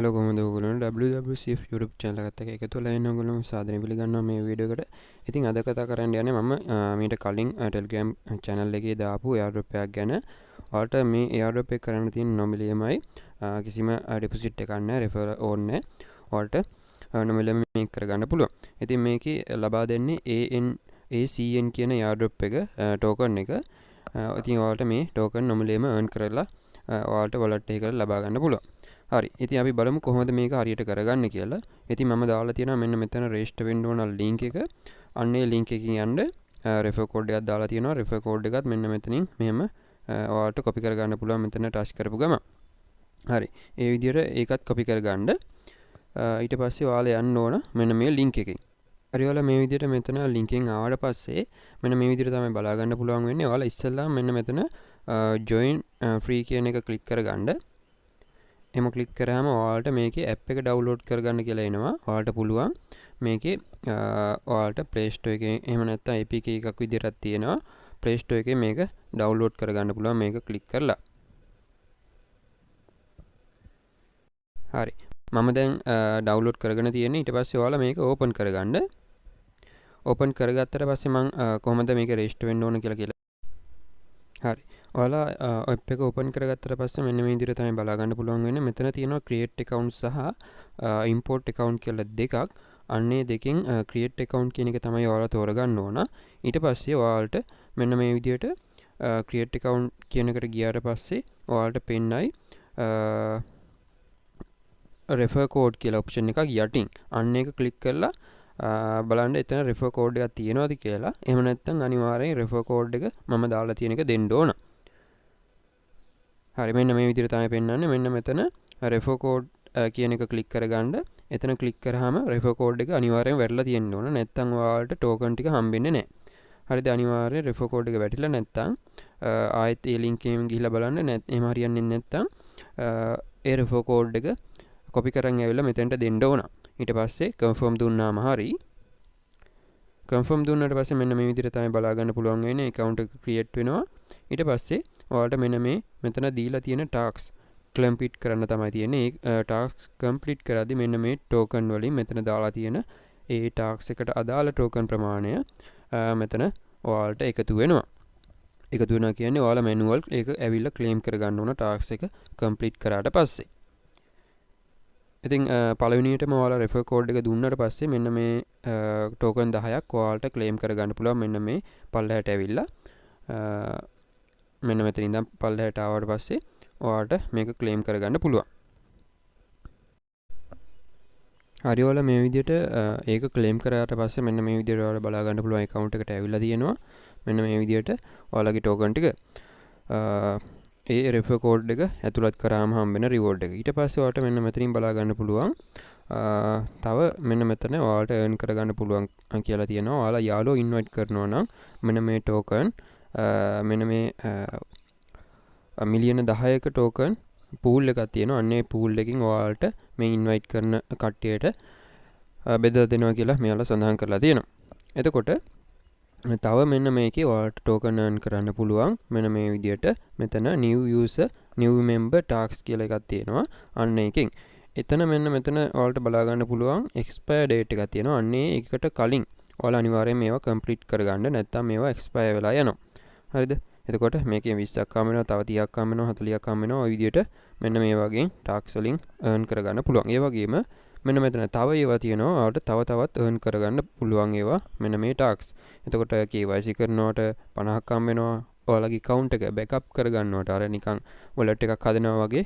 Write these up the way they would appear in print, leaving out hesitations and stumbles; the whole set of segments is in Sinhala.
හලෝ කොහොමද ඔයගොල්ලෝ WwCf YouTube channel එකත් එක්ක එකතු වෙලා ඉන්න ඔයගොල්ලෝ සාදරයෙන් පිළිගන්නවා මේ වීඩියෝ එකට. ඉතින් අද කතා කරන්න යන්නේ මම මීට කලින් Telegram channel එකේ දාපු airdrop එකක් ගැන. ඔයාලට මේ airdrop එක කරන්න තියෙන නොමිලේමයි කිසිම deposit එකක් නැහැ, referral ඕනේ නැහැ. ඔයාලට නොමිලේම මේක කරගන්න පුළුවන්. ඉතින් මේකේ ලබා දෙන්නේ ACN කියන airdrop එක token එක. ඉතින් ඔයාලට මේ token නොමිලේම earn කරලා ඔයාලට wallet එකකට ලබා ගන්න පුළුවන්. හරි. ඉතින් අපි බලමු කොහොමද මේක හරියට කරගන්න කියලා. ඉතින් මම දාලා තියෙනවා මෙන්න මෙතන register වෙන්න ඕන link එක. අන්නේ link එකකින් යන්න refer code එකක් දාලා තියෙනවා. refer code එකත් මෙන්න මෙතනින් මෙහෙම ඔයාලට copy කරගන්න පුළුවන් මෙතන touch කරපු ගමන්. හරි. ඒ විදිහට ඒකත් copy කරගන්න. ඊට පස්සේ ඔයාලා යන්න ඕන මෙන්න මේ link එකකින්. හරි ඔයාලා මේ විදිහට මෙතන link එකෙන් ආවට පස්සේ මෙන්න මේ විදිහට තමයි බලා ගන්න පුළුවන් වෙන්නේ. ඔයාලා ඉස්සෙල්ලා මෙන්න මෙතන join free කියන එක click කරගන්න. එම ක්ලික් කරාම ඔයාලට මේකේ ඇප් එක ඩවුන්ලෝඩ් කරගන්න කියලා එනවා. ඔයාලට පුළුවන් මේකේ ඔයාලට Play Store එකේ එහෙම නැත්නම් APK එකක් විදිහටත් තියෙනවා. Play Store එකේ මේක ඩවුන්ලෝඩ් කරගන්න පුළුවන් මේක ක්ලික් කරලා. හරි. මම දැන් ඩවුන්ලෝඩ් කරගෙන තියෙන්නේ. ඊට පස්සේ ඔයාලා මේක ඕපන් කරගන්න. ඕපන් කරගත්තට පස්සේ මම කොහොමද මේක රෙජිස්ටර් වෙන්න ඕන කියලා හරි. ඔයාලා app එක open කරගත්තට පස්සේ මෙන්න මේ විදිහට තමයි බලා ගන්න පුළුවන් වෙන්නේ. මෙතන තියෙනවා create account සහ import account කියලා දෙකක්. අන්නේ දෙකෙන් create account කියන එක තමයි ඔයාලා තෝරගන්න ඕන. ඊට පස්සේ ඔයාලට මෙන්න මේ විදිහට create account කියන එකට ගියාට පස්සේ ඔයාලට පෙන්නයි refer code කියලා option එකක් යටින්. අන්න එක click කරලා බලන්න එතන refer code එකක් තියෙනවද කියලා. එහෙම නැත්නම් අනිවාර්යෙන් refer code එක මම දාලා තියෙන එක දෙන්න ඕන. හරි මෙන්න මේ විදිහට තමයි පෙන්වන්නේ. මෙන්න මෙතන refer code කියන එක click කරගන්න. එතන click කරාම refer code එක අනිවාර්යෙන් වැටලා තියෙන්න ඕන. නැත්නම් ඔයාලට token ටික හම්බෙන්නේ නැහැ. හරිද? අනිවාර්යෙන් refer code එක වැටිලා නැත්නම් ආයෙත් ඒ link එකෙන් ගිහිල්ලා බලන්න. එහෙම හරියන්නේ නැත්නම් ඒ refer code එක copy කරන් ඇවිල්ලා මෙතෙන්ට දෙන්න ඕන. ඊට පස්සේ confirm දුන්නාම හරි. confirm දුන්නාට පස්සේ මෙන්න මේ විදිහට තමයි බලා ගන්න පුළුවන් වෙන්නේ. account එක create වෙනවා. ඊට පස්සේ ඔයාලට මෙන්න මේ මෙතන දීලා තියෙන tasks complete කරන්න තමයි තියෙන්නේ. ඒ tasks complete කරද්දි මෙන්න මේ token වලින් මෙතන දාලා තියෙන ඒ tasks එකට අදාළ token ප්‍රමාණය මෙතන ඔයාලට එකතු වෙනවා. එකතු වෙනවා කියන්නේ ඔයාලා manual ඒක ඇවිල්ලා claim කරගන්න ඕන tasks එක complete කරාට පස්සේ. ඉතින් පළවෙනියටම ඔයාලා refer code එක දුන්නාට පස්සේ මෙන්න මේ token 10ක් ඔයාලට claim කරගන්න පුළුවන්. මෙන්න මේ පල්ලෙහාට ඇවිල්ලා මෙන්න මෙතන ඉඳන් පල්ලෙහාට ආවට පස්සේ ඔයාලට මේක claim කරගන්න පුළුවන්. හරි ඔයාලා මේ විදිහට ඒක claim කරාට පස්සේ මෙන්න මේ විදිහට ඔයාලා බලා ගන්න පුළුවන් account එකට ඇවිල්ලා තියෙනවා. මෙන්න මේ විදිහට ඔයාලගේ token ටික ඒ refer code එක ඇතුළත් කරාම හම්බෙන reward එක. ඊට පස්සේ ඔයාලට මෙන්න මෙතනින් බලා ගන්න පුළුවන්. තව මෙන්න මෙතන ඔයාලට earn කරගන්න පුළුවන් කියලා තියෙනවා. ඔයාලා යාළුවෝ invite කරනවා නම් මෙන්න මේ token මෙන්න මේ මිලියන 10ක token pool එකක් තියෙනවා. අන්නේ pool එකකින් ඔයාලට මේ invite කරන කට්ටියට බෙදලා දෙනවා කියලා මෙයාලා සඳහන් කරලා තියෙනවා. එතකොට තව මෙන්න මේකේ ඔයාලට token earn කරන්න පුළුවන්. මෙන්න මේ විදිහට මෙතන new user new member tasks කියලා එකක් තියෙනවා. අන්න එකෙන් එතන මෙන්න මෙතන ඔයාලට බලා ගන්න පුළුවන් expire date එකක් තියෙනවා. අන්නේ ඒකට කලින් ඔයාලා අනිවාර්යයෙන් මේවා complete කරගන්න. නැත්නම් මේවා expire වෙලා යනවා. හරිද? එතකොට මේකෙන් 20ක් හම් වෙනවා, තව 30ක් හම් වෙනවා, 40ක් හම් වෙනවා. ඔය විදිහට මෙන්න මේ වගේ tasks වලින් earn කරගන්න පුළුවන්. ඒ වගේම මෙන්න මෙතන තව ඒවා තියෙනවා. ඔයාලට තවත් earn කරගන්න පුළුවන් ඒවා මෙන්න මේ tasks. එතකොට KYC කරනවට 50ක් හම් වෙනවා. ඔයාලගේ account එක backup කරගන්නවට අර නිකන් wallet එකක් හදනවා වගේ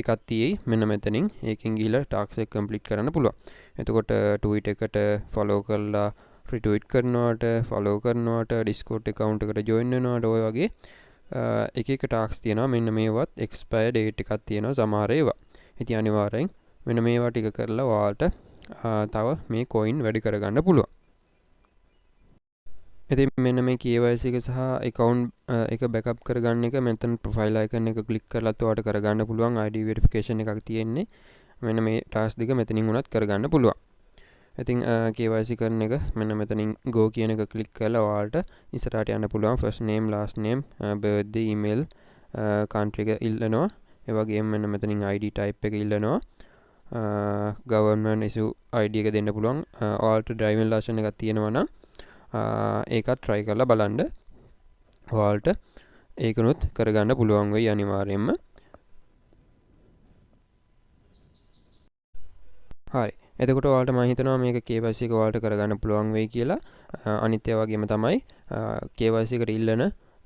එකක් තියෙයි මෙන්න මෙතනින්. ඒකෙන් ගිහිල්ලා tasks එක complete කරන්න පුළුවන්. එතකොට tweet එකට follow කරලා retweet කරනවට, follow කරනවට, Discord account එකට join වෙනවට ඔය වගේ එක එක tasks තියෙනවා. මෙන්න මේවත් expire date එකක් තියෙනවා සමහර ඒවා. ඉතින් අනිවාර්යෙන් මෙන්න මේවා ටික කරලා ඔයාලට තව මේ coin වැඩි කරගන්න පුළුවන්. ඉතින් මෙන්න මේ KYC එක සහ account එක backup කරගන්න එක මෙතන profile icon එක click කරලාත් ඔයාලට කරගන්න පුළුවන්. ID verification එකක් තියෙන්නේ. මෙන්න මේ task දෙක මෙතනින් උනත් කරගන්න පුළුවන්. ඉතින් KYC කරන එක මෙන්න මෙතනින් go කියන එක click කරලා ඔයාලට ඉස්සරහට යන්න පුළුවන්. first name, last name, birthday, email, country එක ඉල්ලනවා. ඒ වගේම මෙන්න මෙතනින් ID type එක ඉල්ලනවා. government issue ID එක දෙන්න පුළුවන්. ඔයාලට driving license එකක් තියෙනවා නම් ඒකත් try කරලා බලන්න. ඔයාලට ඒකනොත් කරගන්න පුළුවන් වෙයි අනිවාර්යයෙන්ම. හරි. එතකොට ඔයාලට මම හිතනවා මේක KYC එක ඔයාලට කරගන්න පුළුවන් වෙයි කියලා. අනිත් ඒ වගේම තමයි KYC එකට ඉල්ලන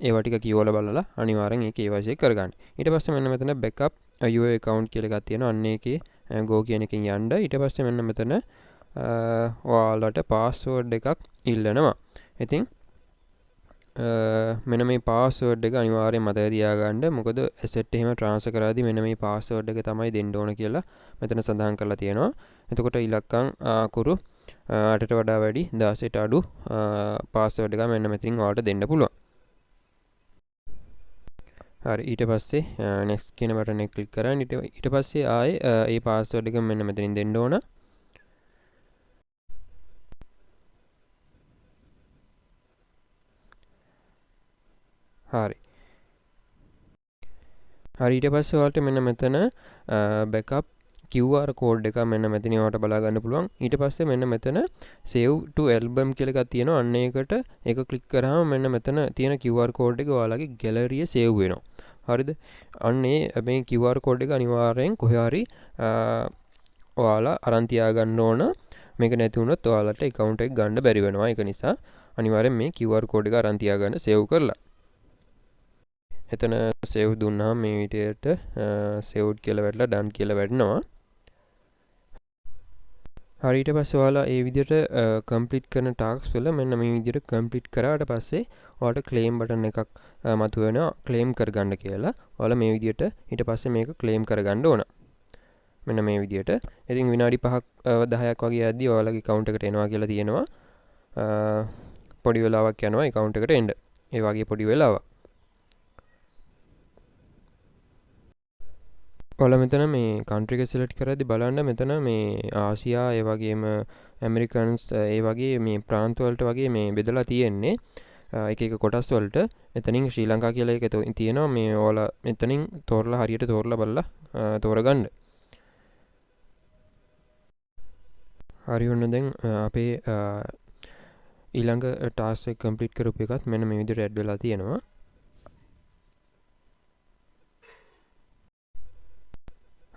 ඒවා ටික කියවලා බලලා අනිවාර්යෙන් ඒ KYC එක කරගන්න. ඊට පස්සේ මෙන්න මෙතන backup your account කියලා එකක් තියෙනවා. අන්න ඒකේ go කියන එකෙන් යන්න. ඊට පස්සේ මෙන්න මෙතන ඔයාලට password එකක් ඉල්ලනවා. ඉතින් මෙන්න මේ password එක අනිවාර්යෙන් මතක තියාගන්න. මොකද asset එහෙම transfer කරාදී මෙන්න මේ password එක තමයි දෙන්න ඕන කියලා මෙතන සඳහන් කරලා තියෙනවා. එතකොට ඉලක්කම් අකුරු 8ට වඩා වැඩි 16ට අඩු password එක මෙන්න මෙතනින් ඔයාලට දෙන්න පුළුවන්. හරි. ඊට පස්සේ next කියන බටන් එක click කරන්න. ඊට පස්සේ ආයේ ඒ password එක මෙන්න මෙතනින් දෙන්න ඕන. හරි. හරි. ඊට පස්සේ ඔයාලට මෙන්න මෙතන backup QR code එක මෙන්න මෙතන ඔයාලට බලා ගන්න පුළුවන්. ඊට පස්සේ මෙන්න මෙතන save to album කියලා එකක් තියෙනවා. අන්න ඒකට ඒක click කරාම මෙන්න මෙතන තියෙන QR code එක ඔයාලගේ gallery එකේ save වෙනවා. හරිද? අන්න මේ QR code එක අනිවාර්යෙන් කොහේ හරි ඔයාලා අරන් තියාගන්න ඕන. මේක නැති වුණොත් ඔයාලට account එක ගන්න බැරි වෙනවා. ඒක නිසා අනිවාර්යෙන් මේ QR code එක අරන් තියාගන්න save කරලා. එතන save දුන්නාම මේ විදියට saved කියලා වැටලා done කියලා වැටෙනවා. හරි. ඊට පස්සේ ඔයාලා ඒ විදියට complete කරන tasks වල මෙන්න මේ විදියට complete කරාට පස්සේ ඔයාලට claim button එකක් මතුවෙනවා claim කරගන්න කියලා. ඔයාලා මේ විදියට ඊට පස්සේ මේක claim කරගන්න ඕන. මෙන්න මේ විදියට. ඉතින් විනාඩි 5ක් 10ක් වගේ යද්දී ඔයාලගේ account එකට එනවා කියලා තියෙනවා. පොඩි වෙලාවක් යනවා account එකට එන්න. ඒ වගේ පොඩි වෙලාවක්. ඔයාලා මෙතන මේ country එක select කරද්දී බලන්න මෙතන මේ ආසියා ඒ වගේම ඇමරිකන්ස් ඒ වගේ මේ ප්‍රාන්ත වලට වගේ මේ බෙදලා තියෙන්නේ එක එක කොටස් වලට. එතනින් ශ්‍රී ලංකා කියලා එක තියෙනවා. මේ ඔයාලා මෙතනින් තෝරලා හරියට තෝරලා බලලා තෝරගන්න. හරි. ඔන්න දැන් අපේ ඊළඟ task එක complete කරපු එකත් මෙන්න මේ විදිහට add වෙලා තියෙනවා.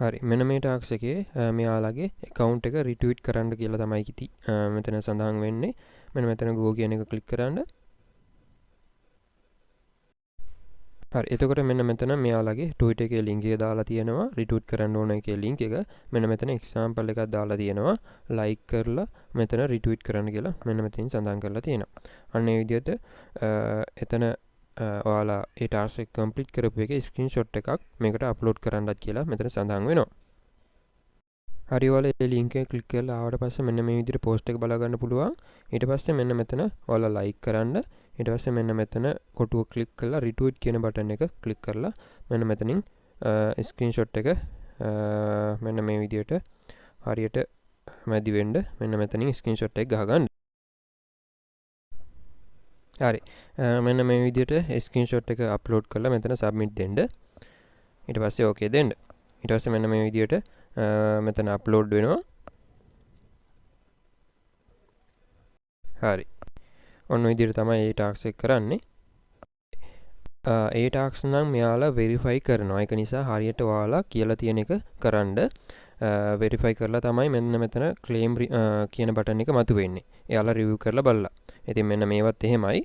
හරි. මෙන්න මේ ටාක්ස් එකේ මෙයාලගේ account එක retweet කරන්න කියලා තමයි මෙතන සඳහන් වෙන්නේ. මෙන්න මෙතන go කියන එක click කරන්න. හරි. එතකොට මෙන්න මෙතන මෙයාලගේ tweet එකේ link එක දාලා තියෙනවා. retweet කරන්න ඕන එකේ link එක. මෙන්න මෙතන example එකක් දාලා තියෙනවා. like කරලා මෙතන retweet කරන්න කියලා මෙන්න මෙතනින් සඳහන් කරලා තියෙනවා. අන්න ඒ විදිහට එතන ඔයාලා ඒ task එක complete කරපු එකේ screenshot එකක් මේකට upload කරන්නත් කියලා මෙතන සඳහන් වෙනවා. හරි. ඔයාලා ඒ link එක click කරලා ආවට පස්සේ මෙන්න මේ විදිහට post එක බලා ගන්න පුළුවන්. ඊට පස්සේ මෙන්න මෙතන ඔයාලා like කරන්න. ඊට පස්සේ මෙන්න මෙතන කොටුව click කරලා retweet කියන button එක click කරලා මෙන්න මෙතනින් screenshot එක මෙන්න මේ විදිහට හරියට මැදි වෙන්න මෙන්න මෙතනින් screenshot එක ගහගන්න. හරි. මෙන්න මේ විදිහට ස්ක්‍රීන්ෂොට් එක අප්ලෝඩ් කරලා මෙතන සබ්මිට් දෙන්න. ඊට පස්සේ ඕකේ දෙන්න. ඊට පස්සේ මෙන්න මේ විදිහට මෙතන අප්ලෝඩ් වෙනවා. හරි. ඔන්න විදිහට තමයි මේ ටාස්ක් එක කරන්නේ. ඒ ටාස්ක් නම් මෙයාලා වෙරිෆයි කරනවා. ඒක නිසා හරියට ඔයාලා කියලා තියෙන එක කරන්න වෙරිෆයි කරලා තමයි මෙන්න මෙතන claim කියන බටන් එක මතුවෙන්නේ. එයාලා රිවිව් කරලා බලලා. ඉතින් මෙන්න මේවත් එහෙමයි.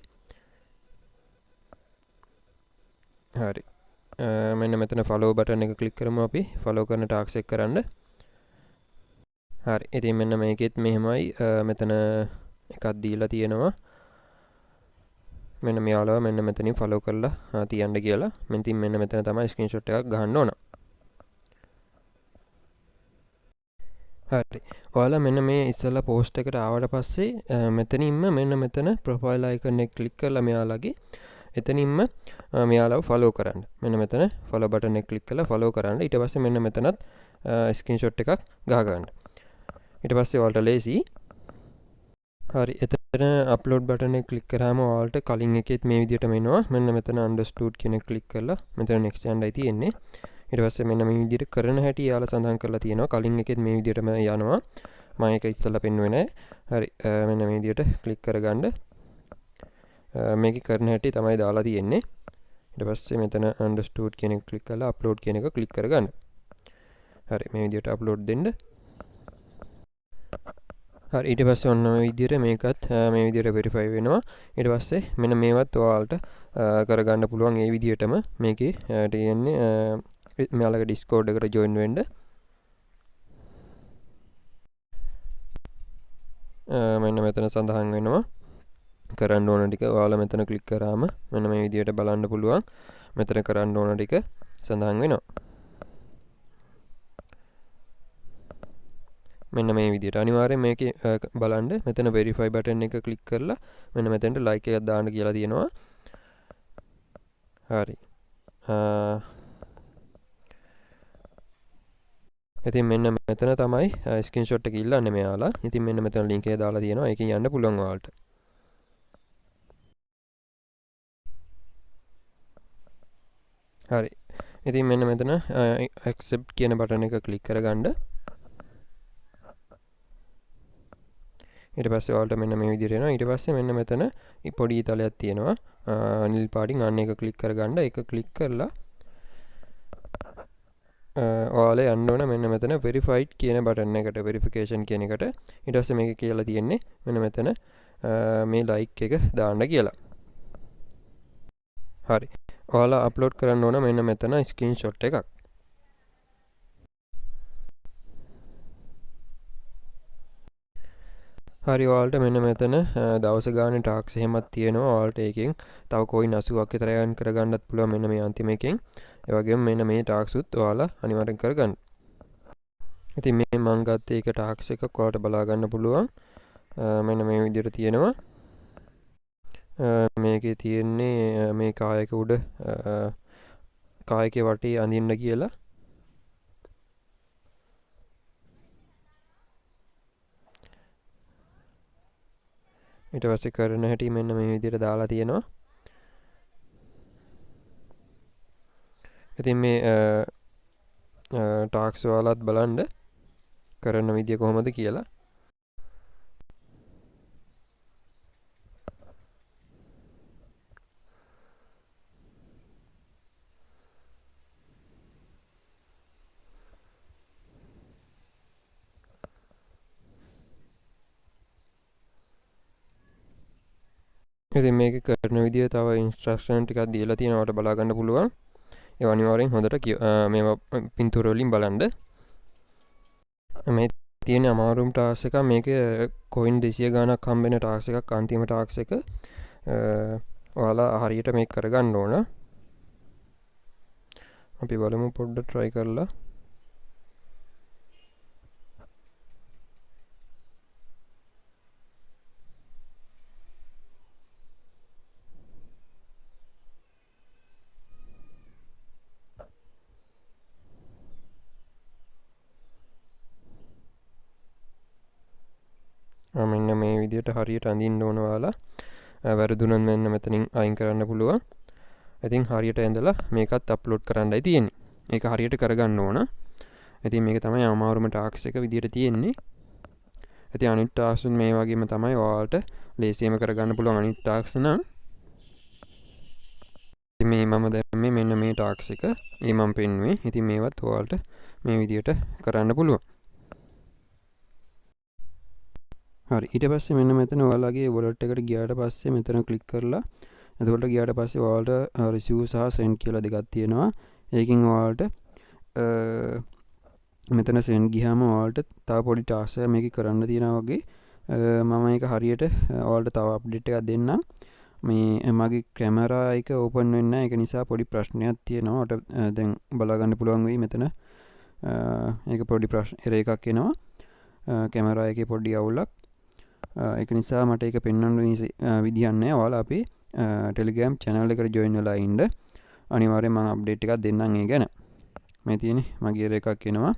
හරි. මෙන්න මෙතන follow button එක click කරමු අපි. follow කරන task එක කරන්න. හරි. ඉතින් මෙන්න මේකෙත් මෙහෙමයි. මෙතන එකක් දීලා තියෙනවා. මෙන්න මෙයාලව මෙන්න මෙතනින් follow කරලා තියන්න කියලා. මෙතනින් මෙන්න මෙතන තමයි screenshot එකක් ගහන්න ඕන. හරි. ඔයාලා මෙන්න මේ ඉස්සෙල්ලා post එකට ආවට පස්සේ මෙතනින්ම මෙන්න මෙතන profile icon එක click කරලා මෙයාලගේ එතනින්ම මෙයාලව follow කරන්න. මෙන්න මෙතන follow button එක click කරලා follow කරන්න. ඊට පස්සේ මෙන්න මෙතනත් screenshot එකක් ගහ ගන්න. ඊට පස්සේ ඔයාලට ලේසි. හරි. එතන upload button එක click කරාම ඔයාලට කලින් එකෙත් මේ විදිහටම එනවා. මෙන්න මෙතන understood කියන එක click කරලා මෙතන next යන්නයි තියෙන්නේ. ඊට පස්සේ මෙන්න මේ විදිහට කරන හැටි යාලා සඳහන් කරලා තියෙනවා. කලින් එකෙත් මේ විදිහටම යනවා. මම ඒක ඉස්සෙල්ලා පෙන්නුවේ නැහැ. හරි මෙන්න මේ විදිහට ක්ලික් කරගන්න. මේක කරන හැටි තමයි දාලා තියෙන්නේ. ඊට පස්සේ මෙතන understood කියන එක ක්ලික් කරලා upload කියන එක ක්ලික් කරගන්න. හරි මේ විදිහට upload දෙන්න. හරි ඊට පස්සේ ඔන්න මේ විදිහට මේකත් මේ විදිහට verify වෙනවා. ඊට පස්සේ මෙන්න මේවත් ඔයාලට කරගන්න පුළුවන් ඒ විදිහටම මේකේ තියෙන්නේ මෙයාලගේ Discord එකට join වෙන්න. මෙන්න මෙතන සඳහන් වෙනවා කරන්න ඕන ටික. ඔයාලා මෙතන ක්ලික් කරාම මෙන්න මේ විදිහට බලන්න පුළුවන්. මෙතන කරන්න ඕන ටික සඳහන් වෙනවා. මෙන්න මේ විදිහට අනිවාර්යෙන් මේකේ බලන්න මෙතන verify button එක ක්ලික් කරලා මෙන්න මෙතනට like එකක් දාන්න කියලා තියෙනවා. හරි. ඉතින් මෙන්න මෙතන තමයි ස්ක්‍රීන්ෂොට් එක ඉල්ලන්නේ මෙයාලා. ඉතින් මෙන්න මෙතන link එක දාලා තියෙනවා. ඒකෙන් යන්න පුළුවන් ඔයාලට. හරි. ඉතින් මෙන්න මෙතන accept කියන බටන් එක ක්ලික් කරගන්න. ඊට පස්සේ ඔයාලට මෙන්න මේ විදිහට එනවා. ඊට පස්සේ මෙන්න මෙතන පොඩි තලයක් තියෙනවා. නිල් පාටින් අන්න එක ක්ලික් කරගන්න. ඒක ක්ලික් කරලා ඔයාලා යන්න ඕන මෙන්න මෙතන verified කියන බටන් එකට, verification කියන එකට. ඊට පස්සේ මේක කියලා තියෙන්නේ මෙන්න මෙතන මේ like එක දාන්න කියලා. හරි. ඔයාලා අප්ලෝඩ් කරන්න ඕන මෙන්න මෙතන ස්ක්‍රීන්ෂොට් එකක්. හරි ඔයාලට මෙන්න මෙතන දවස ගානේ ටාක්ස් එහෙමත් තියෙනවා. ඔයාලට ඒකෙන් තව coin 80ක් විතර earn කරගන්නත් පුළුවන් මෙන්න මේ අන්තිම එකෙන්. ඒ වගේම මෙන්න මේ ටාක්ස් උත් ඔයාලා අනිවාර්යෙන් කරගන්න. ඉතින් මේ මම ගත්ත එක ටාක්ස් එකක් ඔයාලට බලා ගන්න පුළුවන්. මෙන්න මේ විදිහට තියෙනවා. මේකේ තියෙන්නේ මේ කායක උඩ කායකේ වටේ අඳින්න කියලා. ඊට පස්සේ කරන හැටි මෙන්න මේ විදිහට දාලා තියෙනවා. ඉතින් මේ ටාක්ස් වලත් බලන්න කරන විදිය කොහොමද කියලා. ඉතින් මේක කරන විදිය තව ඉන්ස්ට්‍රක්ෂන් ටිකක් දීලා තියෙනවා. ඔයාලට බලා ගන්න පුළුවන්. ඒ අනිවාර්යෙන් හොඳට මේවා පින්තූර වලින් බලන්න. මේ තියෙන අමාරුම ටාස්ක් එක මේකේ coin 200 ගාණක් හම්බ වෙන ටාස්ක් එකක්. අන්තිම ටාස්ක් එක ඔයාලා හරියට මේක කරගන්න ඕන. අපි බලමු පොඩ්ඩක් try කරලා. මෙන්න මේ විදිහට හරියට අඳින්න ඕන ඔයාලා. වැරදුනොත් මෙන්න මෙතනින් අයින් කරන්න පුළුවන්. ඉතින් හරියට ඇඳලා මේකත් අප්ලෝඩ් කරන්නයි තියෙන්නේ. ඒක හරියට කරගන්න ඕන. ඉතින් මේක තමයි අමාරුම ටාස්ක් එක විදිහට තියෙන්නේ. ඉතින් අනිත් ටාස්ක් මේ වගේම තමයි ඔයාලට ලේසියෙන්ම කරගන්න පුළුවන් අනිත් ටාස්ක් නම්. ඉතින් මේ මම දැම්මේ මෙන්න මේ ටාස්ක් එක. ඒ මම පෙන්නුවේ. ඉතින් මේවත් ඔයාලට මේ විදිහට කරන්න පුළුවන්. හරි ඊට පස්සේ මෙන්න මෙතන ඔයාලගේ wallet එකට ගියාට පස්සේ මෙතන ක්ලික් කරලා එතකොට ගියාට පස්සේ ඔයාලට receive සහ send කියලා දෙකක් තියෙනවා. ඒකෙන් ඔයාලට මෙතන send ගියාම ඔයාලට තව පොඩි task එකක් මේක කරන්න තියෙනවා වගේ. මම මේක හරියට ඔයාලට තව අප්ඩේට් එකක් දෙන්නම්. මේ මගේ කැමරා එක ඕපන් වෙන්නේ නැහැ. ඒක නිසා පොඩි ප්‍රශ්නයක් තියෙනවා. ඔයාලට දැන් බලා ගන්න පුළුවන් වෙයි මෙතන. ඒක පොඩි ප්‍රශ්න එකක් එනවා. කැමරා එකේ පොඩි අවුලක්. ඒක නිසා මට ඒක පෙන්වන්න විදියක් නැහැ. ඔයාලා අපේ Telegram channel එකට join වෙලා ඉන්න. අනිවාර්යෙන් මම අප්ඩේට් එකක් දෙන්නම් ඒ ගැන. මේ තියෙන්නේ මගේ error එකක් එනවා.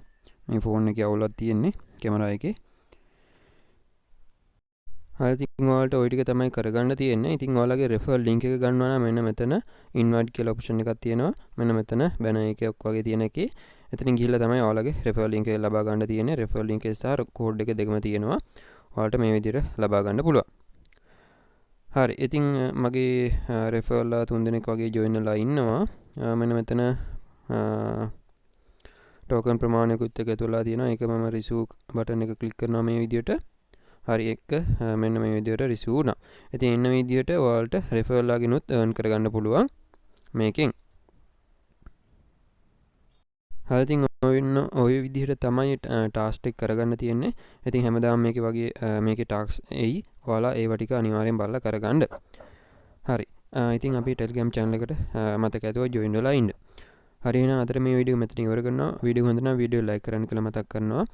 මේ ෆෝන් එකේ අවුලක් තියෙන්නේ කැමරා එකේ. හරි ඉතින් ඔයාලට ওই ටික තමයි කරගන්න තියෙන්නේ. ඉතින් ඔයාලගේ referral link එක ගන්නවා නම් මෙන්න මෙතන invite කියලා option එකක් තියෙනවා. මෙන්න මෙතන banner එකක් වගේ තියෙන එකේ එතනින් ගිහිල්ලා තමයි ඔයාලගේ referral link එක ලබා ගන්න තියෙන්නේ. referral link එක සහ code එක දෙකම තියෙනවා. ඔයාලට මේ විදිහට ලබා ගන්න පුළුවන්. හරි ඉතින් මගේ referral ලා 3 දෙනෙක් වගේ join වෙලා ඉන්නවා. මෙන්න මෙතන token ප්‍රමාණයකුත් එකතු වෙලා තියෙනවා. ඒක මම receive button එක click කරනවා මේ විදිහට. හරි එක මෙන්න මේ විදිහට receive වුණා. ඉතින් එන්න විදිහට ඔයාලට referral ලාගෙනුත් earn කරගන්න පුළුවන් මේකෙන්. හරි ඉතින් ඔය විදිහට තමයි task එක කරගන්න තියෙන්නේ. ඉතින් හැමදාම මේකේ වගේ මේකේ task එයි. ඔයාලා ඒව ටික අනිවාර්යෙන් බලලා කරගන්න. හරි. ඉතින් අපි Telegram channel එකට මතක ඇතුව join වෙලා ඉන්න. හරි එහෙනම් අද මේ වීඩියෝ මෙතන ඉවර කරනවා. වීඩියෝ හොඳ නම් වීඩියෝ like කරන්න කියලා මතක් කරනවා.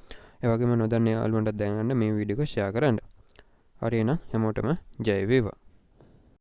ඒ වගේම නොදන්න යාළුවන්ට දැනගන්න මේ වීඩියෝ එක share කරන්න. හරි එහෙනම් හැමෝටම ජය වේවා.